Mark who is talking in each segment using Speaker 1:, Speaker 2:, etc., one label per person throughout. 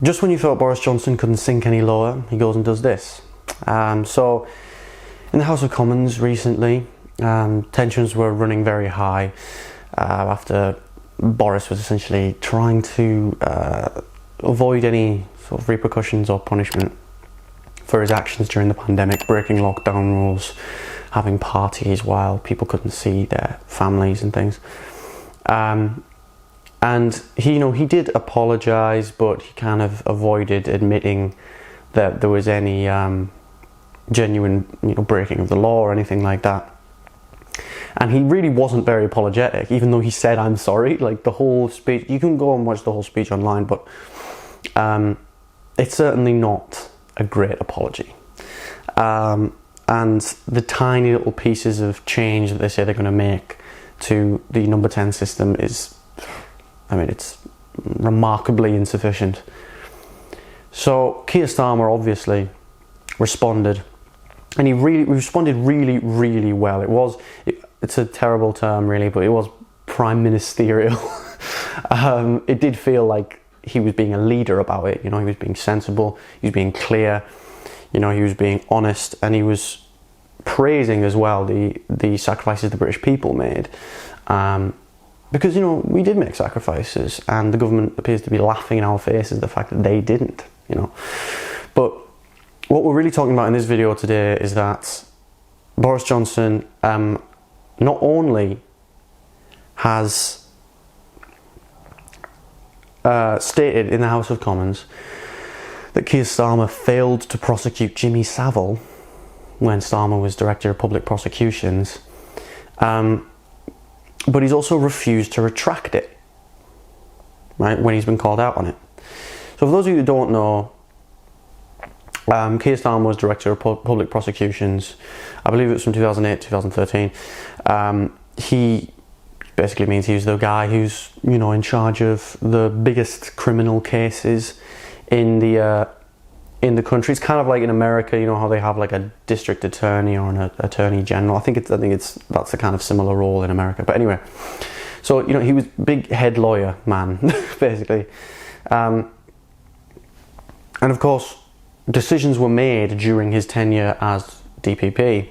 Speaker 1: Just when you thought Boris Johnson couldn't sink any lower, he goes and does this. So, in the House of Commons recently, tensions were running very high after Boris was essentially trying to avoid any sort of repercussions or punishment for his actions during the pandemic, breaking lockdown rules, having parties while people couldn't see their families and things. And he did apologise, but he kind of avoided admitting that there was any genuine, breaking of the law or anything like that. And he really wasn't very apologetic, even though he said, "I'm sorry." Like the whole speech, you can go and watch the whole speech online, but it's certainly not a great apology. And the tiny little pieces of change that they say they're going to make to the number 10 system it's remarkably insufficient. So Keir Starmer obviously responded, and he responded really well. It's a terrible term really, but it was prime ministerial. It did feel like he was being a leader about it. He was being sensible, he was being clear, he was being honest, and he was praising as well the sacrifices the British people made. Because, we did make sacrifices, and the government appears to be laughing in our faces the fact that they didn't, But what we're really talking about in this video today is that Boris Johnson not only has stated in the House of Commons that Keir Starmer failed to prosecute Jimmy Savile when Starmer was Director of Public Prosecutions, but he's also refused to retract it, right, when he's been called out on it. So for those of you who don't know, Keir Starmer was Director of Public Prosecutions. I believe it was from 2008 2013. He basically means he was the guy who's in charge of the biggest criminal cases in the country. It's kind of like in America, how they have like a district attorney or an attorney general. I think that's a kind of similar role in America. But anyway, so he was big head lawyer man, basically, and of course decisions were made during his tenure as DPP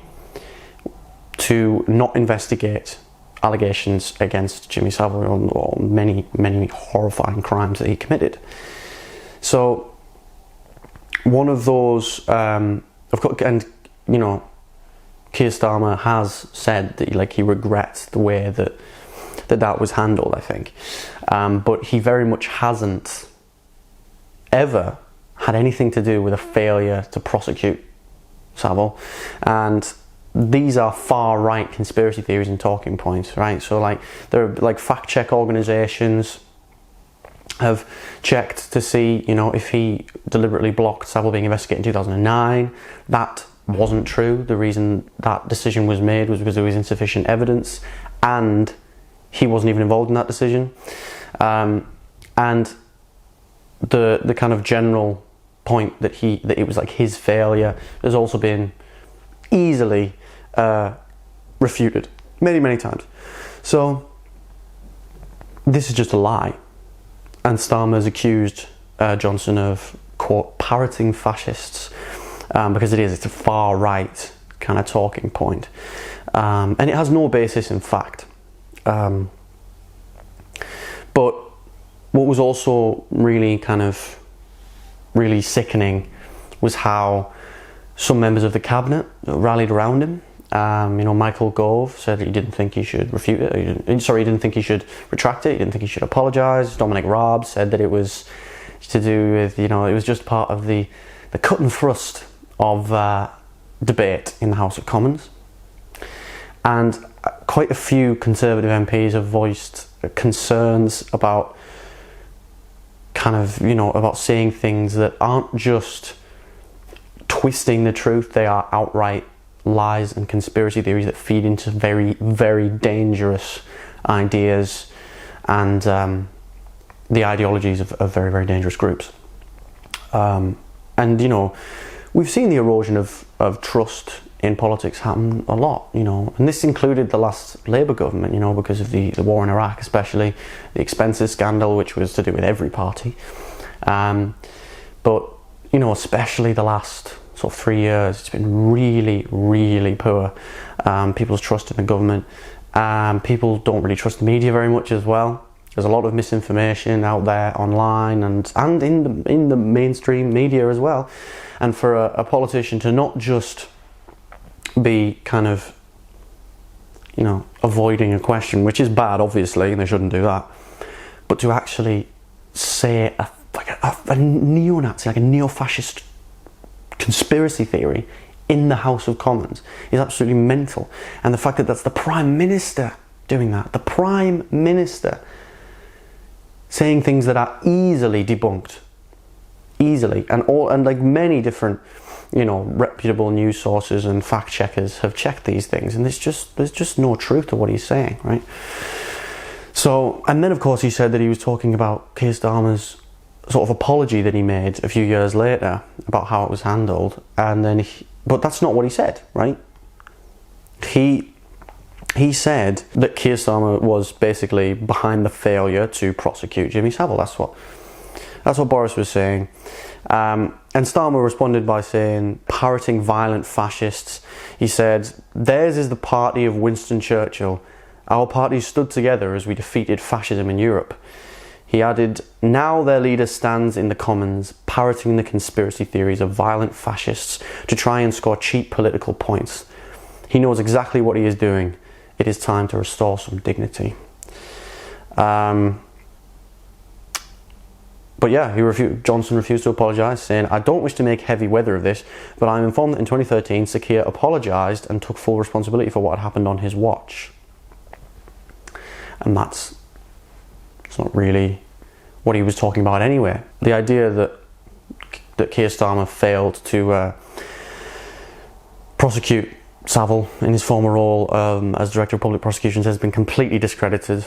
Speaker 1: to not investigate allegations against Jimmy Savile or many horrifying crimes that he committed. So one of those, of course, and Keir Starmer has said that he regrets the way that was handled, I think, but he very much hasn't ever had anything to do with a failure to prosecute Savile. And these are far right conspiracy theories and talking points, right? So there are fact check organizations have checked to see, if he deliberately blocked Savile being investigated in 2009. That wasn't true. The reason that decision was made was because there was insufficient evidence, and he wasn't even involved in that decision. And the kind of general point that it was his failure has also been easily refuted many times. So this is just a lie. And Starmer's accused Johnson of, quote, parroting fascists, because it's a far right kind of talking point. And it has no basis in fact. But what was also really sickening was how some members of the cabinet rallied around him. Michael Gove said that he didn't think he should refute it. He didn't think he should retract it. He didn't think he should apologise. Dominic Raab said that it was to do with, it was just part of the cut and thrust of debate in the House of Commons. And quite a few Conservative MPs have voiced concerns about about saying things that aren't just twisting the truth, they are outright lies and conspiracy theories that feed into very dangerous ideas and the ideologies of very dangerous groups. And we've seen the erosion of trust in politics happen a lot, and this included the last Labour government, because of the war in Iraq, especially the expenses scandal, which was to do with every party, But, you know, especially the last sort of 3 years, it's been really, really poor. People's trust in the government. People don't really trust the media very much as well. There's a lot of misinformation out there online and in the mainstream media as well. And for a politician to not just be kind of, you know, avoiding a question, which is bad, obviously, and they shouldn't do that, but to actually say a neo-Nazi, like a neo-fascist conspiracy theory in the House of Commons is absolutely mental. And the fact that that's the Prime Minister doing that, the Prime Minister saying things that are easily debunked, and like many different, you know, reputable news sources and fact checkers have checked these things, and there's just no truth to what he's saying, right? So, and then of course he said that he was talking about Keir Starmer's sort of apology that he made a few years later about how it was handled, and then but that's not what he said, right? He said that Keir Starmer was basically behind the failure to prosecute Jimmy Savile. That's what Boris was saying. And Starmer responded by saying, parroting violent fascists, he said, "Theirs is the party of Winston Churchill. Our party stood together as we defeated fascism in Europe." He added, "Now their leader stands in the Commons, parroting the conspiracy theories of violent fascists to try and score cheap political points. He knows exactly what he is doing. It is time to restore some dignity." But yeah, Johnson refused to apologise, saying, "I don't wish to make heavy weather of this, but I am informed that in 2013, Sir Keir apologised and took full responsibility for what had happened on his watch." And it's not really what he was talking about anyway. The idea that Keir Starmer failed to prosecute Savile in his former role as Director of Public Prosecutions has been completely discredited,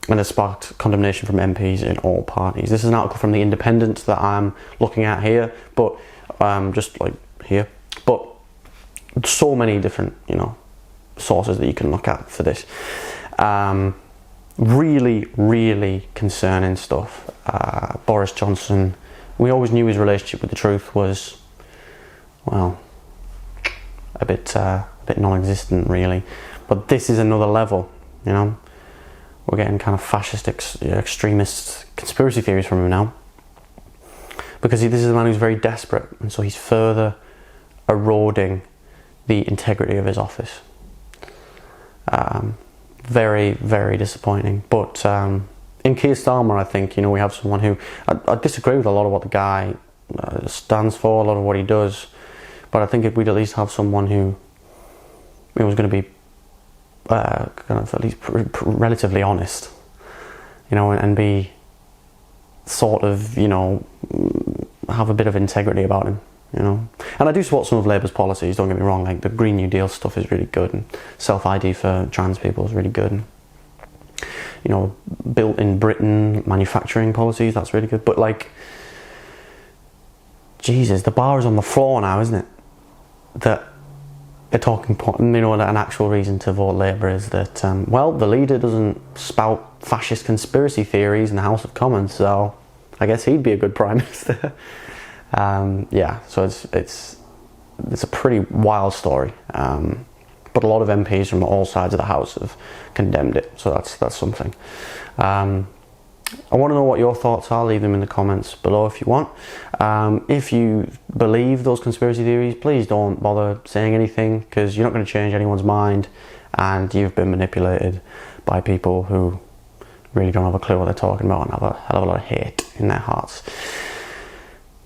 Speaker 1: and has sparked condemnation from MPs in all parties. This is an article from The Independent that I'm looking at here, but just like here, but so many different, you know, sources that you can look at for this. Really, really concerning stuff. Boris Johnson, we always knew his relationship with the truth was, well, a bit non-existent, really. But this is another level, you know. We're getting kind of fascist, extremist conspiracy theories from him now. Because this is a man who's very desperate, and so he's further eroding the integrity of his office. Very, very disappointing. But in Keir Starmer, I think, you know, we have someone who, I disagree with a lot of what the guy stands for, a lot of what he does, but I think if we'd at least have someone who was going to be kind of at least relatively honest, you know, and be sort of, you know, have a bit of integrity about him, you know. And I do support some of Labour's policies, don't get me wrong, like the Green New Deal stuff is really good, and self-ID for trans people is really good, and, you know, built in Britain manufacturing policies, that's really good. But like, Jesus, the bar is on the floor now, isn't it? That a talking point, you know, an actual reason to vote Labour is that, well, the leader doesn't spout fascist conspiracy theories in the House of Commons, so I guess he'd be a good Prime Minister. Yeah, so it's a pretty wild story, but a lot of MPs from all sides of the House have condemned it, so that's something. I want to know what your thoughts are. Leave them in the comments below if you want. If you believe those conspiracy theories, please don't bother saying anything, because you're not going to change anyone's mind, and you've been manipulated by people who really don't have a clue what they're talking about and have a hell of a lot of hate in their hearts.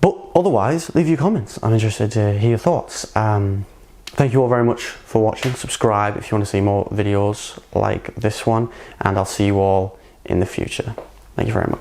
Speaker 1: But otherwise, leave your comments. I'm interested to hear your thoughts. Thank you all very much for watching. Subscribe if you want to see more videos like this one, and I'll see you all in the future. Thank you very much.